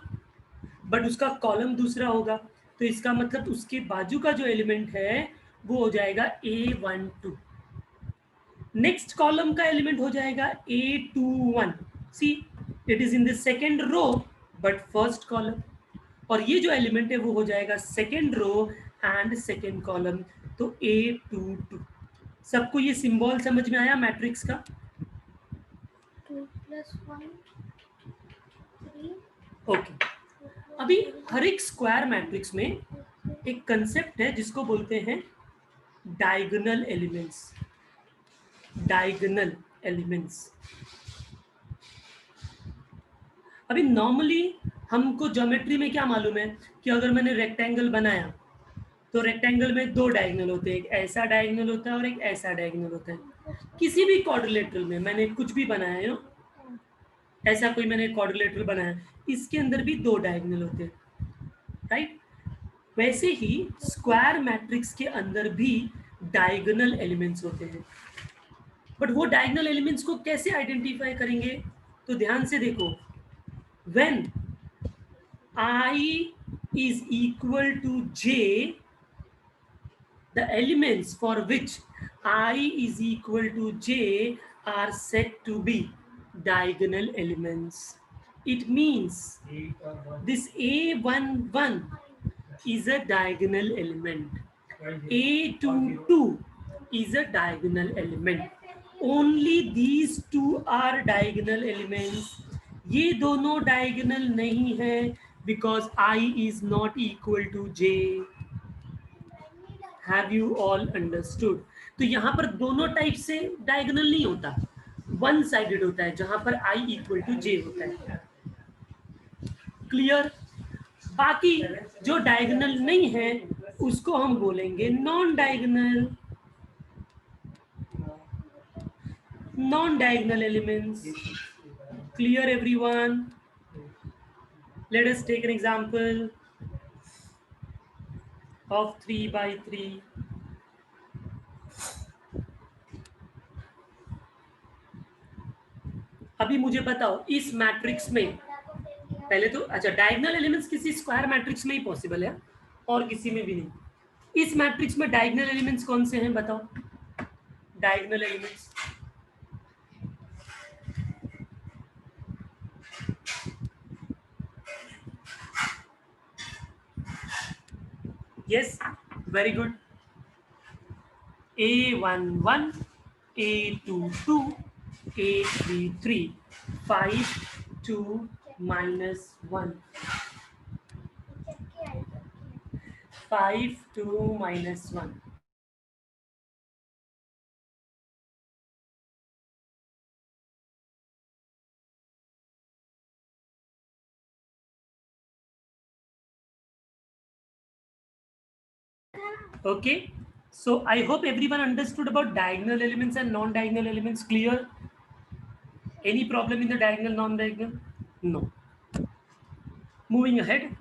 but उसका column दूसरा होगा. तो इसका मतलब उसके बाजू का जो एलिमेंट है वो हो जाएगा A12. नेक्स्ट कॉलम का एलिमेंट हो जाएगा A21. See, it is in the second row but first column. और ये जो एलिमेंट है वो हो जाएगा second row and second column, तो A22. सबको ये सिंबल समझ में आया मैट्रिक्स का? 2 plus 1, 3. ओके. अभी हर एक स्क्वायर मैट्रिक्स में एक कंसेप्ट है जिसको बोलते हैं डायगोनल एलिमेंट्स. Diagonal elements. अभी नॉर्मली हमको ज्योमेट्री में क्या मालूम है कि अगर मैंने रेक्टेंगल बनाया तो रेक्टेंगल में 2 डायगोनल होते हैं, एक ऐसा डायगोनल होता है और एक ऐसा डायगोनल होता है. किसी भी क्वाड्रिलेटरल में मैंने कुछ भी बनाया है, ऐसा कोई मैंने क्वाड्रिलेटरल बनाया, इसके अंदर भी 2 डायगोनल होते हैं, राइट? वैसे ही स्क्वायर मैट्रिक्स के अंदर भी डायगोनल एलिमेंट्स होते हैं. बट वो डायगोनल एलिमेंट्स को कैसे आइडेंटिफाई करेंगे? तो ध्यान से देखो, when I is equal to j, the elements for which I is equal to j are said to be diagonal elements. It means 8 or 1. this A11 is a diagonal element. A22 is a diagonal element. Only these two are diagonal elements. ये दोनों diagonal नहीं है because I is not equal to j. Have you all understood? तो यहाँ पर दोनों type से diagonal नहीं होता, वन साइडेड होता है जहां पर I equal to j होता है. क्लियर? बाकी जो डायगोनल नहीं है उसको हम बोलेंगे non diagonal. Non diagonal elements. Clear everyone? Let us take an example of 3 by 3. अभी मुझे बताओ इस मैट्रिक्स में पहले तो अच्छा डायगोनल एलिमेंट्स किसी स्क्वायर मैट्रिक्स में ही पॉसिबल है और किसी में भी नहीं. इस मैट्रिक्स में डायगोनल एलिमेंट्स कौन से हैं बताओ? Diagonal elements yes, very good. A11, A22, A33, 5, 2, -1. 5, 2, -1. Okay, so I hope everyone understood about diagonal elements and non-diagonal elements. Clear? Any problem in the diagonal, non-diagonal? No. Moving ahead.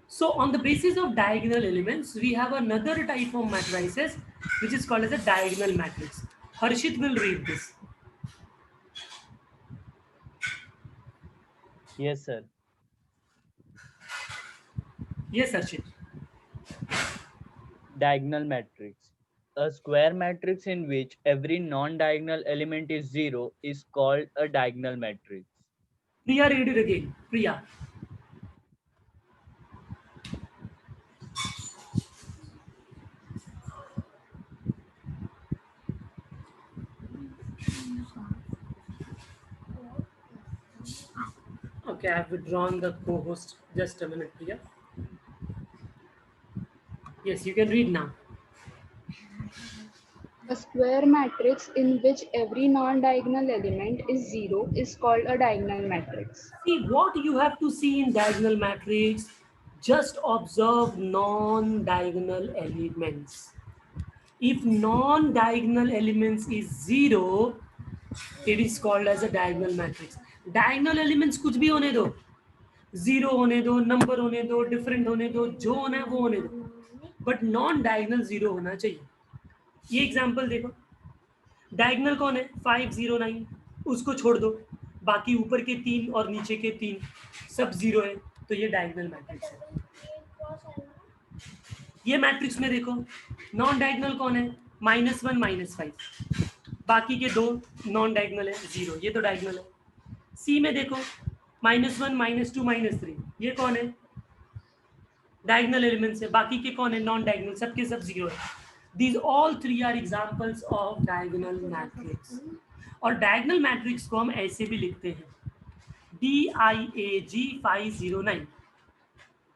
So on the basis of diagonal elements, we have another type of matrices which is called as a diagonal matrix. Harshit will read this. Yes, sir. Yes, Harshit. Diagonal matrix. A square matrix in which every non-diagonal element is 0 is called a diagonal matrix. Priya, read it again. Priya. Okay, I have withdrawn the co-host. Just a minute, Priya. Yes, you can read now. A square matrix in which every non-diagonal element is 0 is called a diagonal matrix. See, what you have to see in diagonal matrix, just observe non-diagonal elements. If non-diagonal elements is 0, it is called as a diagonal matrix. Diagonal elements कुछ भी होने दो, 0 होने दो, number होने दो, different होने दो, जो होना है वो होने दो, but non-diagonal 0 होना चाहिए. ये एग्जाम्पल देखो, डायगोनल कौन है? 509, उसको छोड़ दो, बाकी ऊपर के 3 और नीचे के 3 सब 0 है, तो ये डायगोनल मैट्रिक्स है. ये मैट्रिक्स में देखो नॉन डायगोनल कौन है? -1 -5, बाकी के 2 नॉन डायगोनल है, 0, ये तो डायगोनल है. सी में देखो -1 -2 -3, ये कौन है? डायगोनल एलिमेंट्स है, बाकी के कौन है? नॉन डायगोनल, सबके सब 0 है. These all three are examples of diagonal matrix. और diagonal matrix को हम ऐसे भी लिखते हैं, DIAG 509.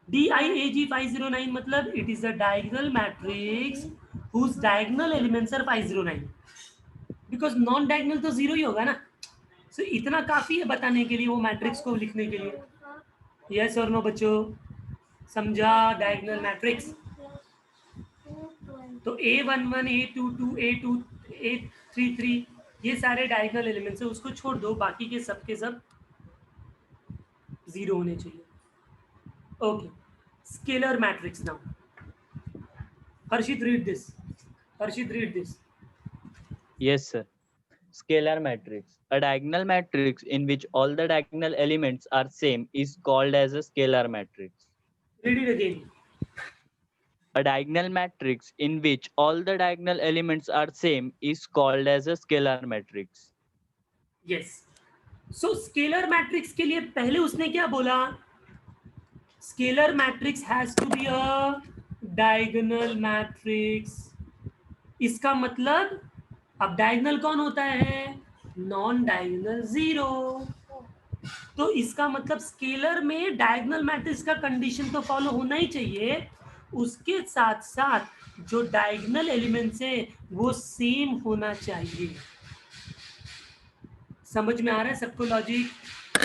DIAG 509 मतलब it is a diagonal matrix whose diagonal elements are 509. Because non diagonal तो 0 ही होगा ना. So इतना काफी है बताने के लिए, वो मैट्रिक्स को लिखने के लिए. Yes और no बच्चों? समझा diagonal matrix? तो A11, A22, A33 ये सारे डायगोनल एलिमेंट्स है, उसको छोड़ दो, बाकी के सब 0 होने चाहिए. Okay, scalar matrix now. Harshit, read this. Harshit, read this. Yes, sir. Scalar matrix. A diagonal matrix in which all the diagonal elements are same is called as a scalar matrix. Read it again. A diagonal matrix in which all the diagonal elements are same is called as a scalar matrix. Yes. So scalar matrix के लिए पहले उसने क्या बोला? Scalar matrix has to be a diagonal matrix. इसका मतलब अब diagonal कौन होता है? Non diagonal zero. तो इसका मतलब स्केलर में डायगोनल मैट्रिक्स का कंडीशन तो फॉलो होना ही चाहिए. उसके साथ साथ जो डायगोनल एलिमेंट्स है वो सेम होना चाहिए. समझ में आ रहा है सबको लॉजिक?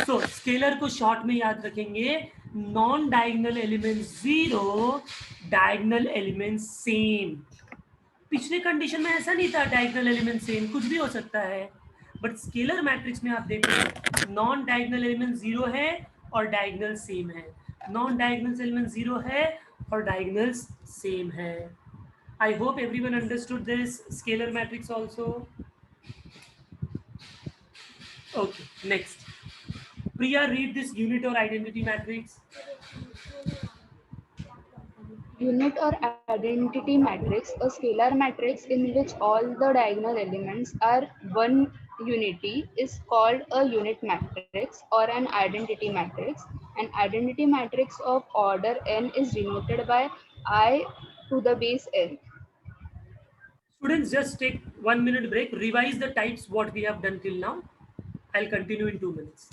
सो स्केलर को शॉर्ट में याद रखेंगे, non diagonal element zero, diagonal element same. पिछले कंडीशन में ऐसा नहीं था डायगोनल एलिमेंट सेम, कुछ भी हो सकता है. बट स्केलर मैट्रिक्स में आप देखो नॉन डायगोनल एलिमेंट जीरो है और डायगोनल सेम है, नॉन डायगोनल एलिमेंट जीरो है और डायगोनल्स सेम है. आई hope everyone understood this scalar matrix also. Okay, next. Priya, read this unit or identity matrix. Unit or identity matrix, a scalar matrix in which all the diagonal elements are one unity, is called a unit matrix or an identity matrix. An identity matrix of order n is denoted by I to the base n. Students, just take 1 minute break. Revise the types what we have done till now. I'll continue in 2 minutes.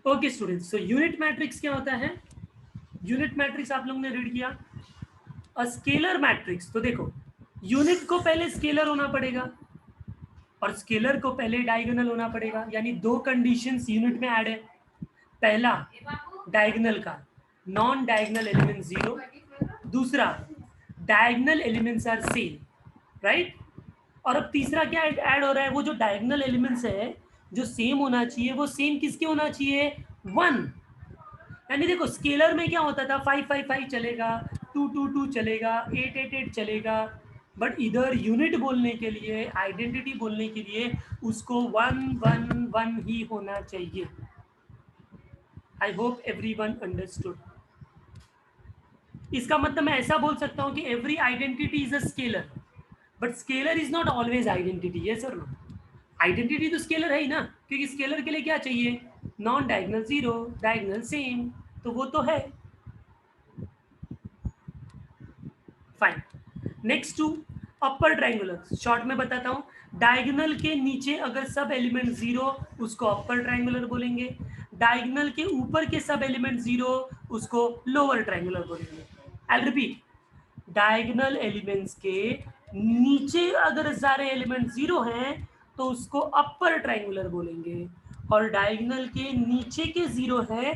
Okay students, so unit matrix क्या होता है? Unit matrix आप लोगों ने read किया. A scalar matrix, तो देखो unit को पहले स्केलर होना पड़ेगा और स्केलर को पहले डायगोनल होना पड़ेगा. यानी दो कंडीशंस यूनिट में ऐड है. पहला डायगोनल का नॉन डायगोनल एलिमेंट जीरो, दूसरा diagonal elements are same, right. और अब तीसरा क्या ऐड हो रहा है? वो जो डायगोनल एलिमेंट्स है जो सेम होना चाहिए वो सेम किसके होना चाहिए? 1. यानी देखो स्केलर में क्या होता था, 5 5 5 चलेगा, 2 2 2 चलेगा, 8 8 8 चलेगा. बट इधर यूनिट बोलने के लिए, आइडेंटिटी बोलने के लिए उसको 1 1 1 ही होना चाहिए. I hope everyone understood. इसका मतलब मैं ऐसा बोल सकता हूँ कि every identity is a scalar, but scalar is not always identity. Yes और नो? आइडेंटिटी तो स्केलर है ही ना, क्योंकि स्केलर के लिए क्या चाहिए? Non diagonal zero, diagonal same, तो वो तो है। Fine. Next to upper triangular, short में बताता हूँ। डायगोनल के नीचे अगर सब एलिमेंट जीरो, उसको अपर ट्रायंगुलर बोलेंगे। डायगोनल के ऊपर के सब एलिमेंट जीरो, उसको लोअर ट्रायंगुलर बोलेंगे। आई रिपीट, डायगोनल एलिमेंट्स के नीचे अगर सारे एलिमेंट जीरो हैं तो उसको अपर ट्रायंगुलर बोलेंगे, और डायगोनल के नीचे के जीरो है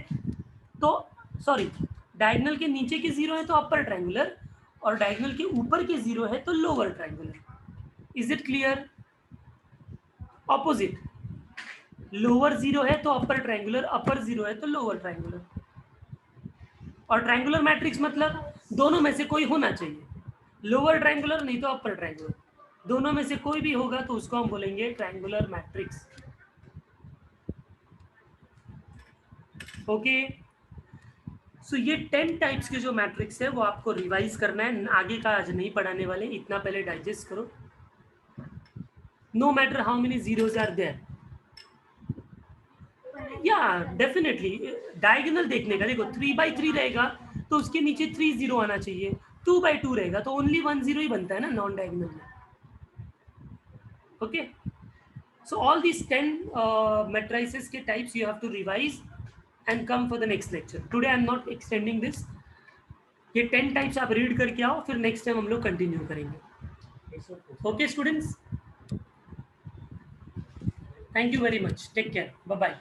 तो सॉरी, डायगोनल के नीचे के जीरो है तो अपर ट्रायंगुलर, और डायगोनल के ऊपर के जीरो है तो lower triangular. Is it clear? Opposite, lower zero है तो अपर ट्रायंगुलर, अपर जीरो है तो लोअर ट्रायंगुलर। और ट्रायंगुलर मैट्रिक्स मतलब दोनों में से कोई होना चाहिए, लोअर ट्रायंगुलर नहीं तो अपर ट्रायंगुलर, दोनों में से कोई भी होगा तो उसको हम बोलेंगे ट्रायंगुलर मैट्रिक्स। ओके, सो ये 10 टाइप्स के जो मैट्रिक्स है वो आपको रिवाइज करना है, आगे का आज नहीं पढ़ाने वाले, इतना पहले डाइजेस्ट करो। No matter how many zeros are there, या डेफिनेटली डायगोनल देखने का, देखो 3/3 रहेगा तो उसके नीचे 3 जीरो आना चाहिए, 2/2 रहेगा तो ओनली 1 जीरो ही बनता है ना नॉन डायगोनल में। Okay, so all these 10 matrices के types you have to revise and come for the next lecture. Today I am not extending this. ये 10 types आप read करके आओ, फिर next time हम लोग continue करेंगे। Okay students, thank you very much, take care, bye bye.